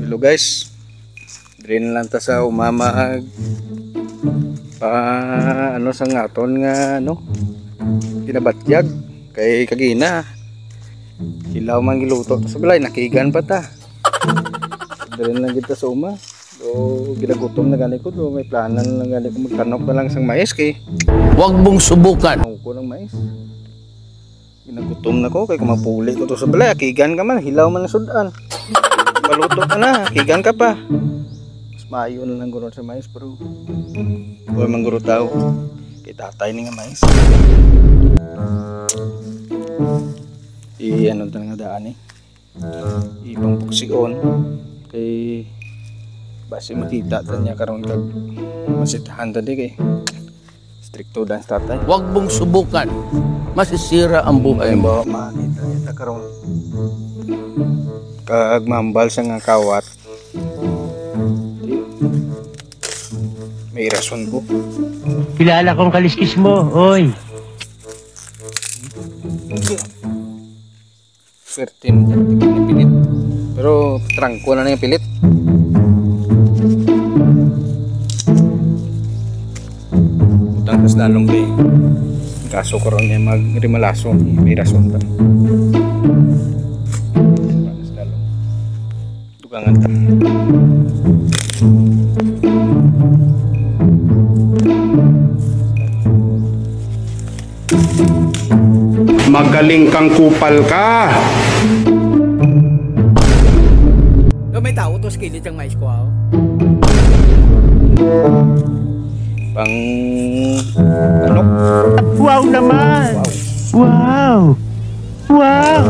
Hello guys, drain lang ta sa umamag pa ano sa ngaton nga ano kinabatyag kay kagina ilaw man giluto sa balay nakigan pa ta. Drain lang kita sa uma do ginagutom na gani ko do may planan lang gani ko magtanok na lang sang mais kay wag mong subukan ko ng mais. Ginagutom na ko kay kumapuli ko to sa balay kigan ka man hilaw man sudan. Paluto ka na, kigan ka pa. Mas maayo na lang guro sa mais pero huwag mangguro tao. Kay tatay ni nga mais. Ano ta nga daan eh. Ibang pugsigon. Kay base makita ta niya karon kag masitahan ta di kay stricto dance tatay. Wag mong subukan. Masisira ang buhay mo. Makita niya ta karon. Kag mambal sa nga kawat. May rason ko. Kilala kong kaliskis mo, oy. 13 pilit. Pero trangko na yung pilit. Utang tas lalong kay kaso ko ron niya magrimalaso. May rason ta. Dugangan ta. Magaling kang kupal ka. May tao to skilit ang mais ko ah. Pang ano? Wow naman! Wow! Wow!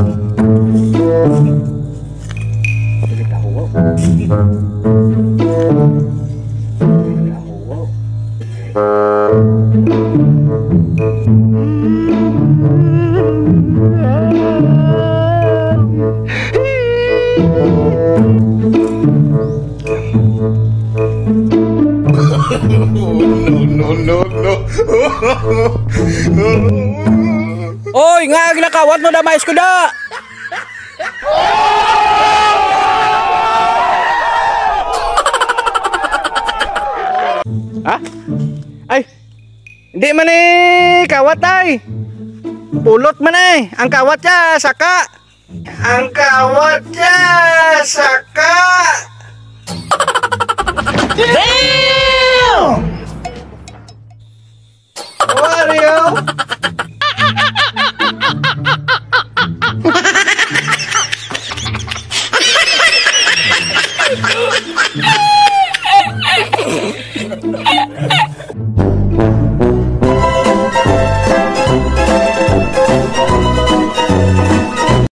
Oy, nga ginakawat mo na mais ko da. Ha? Ay, hindi man eh kawat ay. Pulot man eh. Ang kawat niya, saka. Ang kawat niya, saka.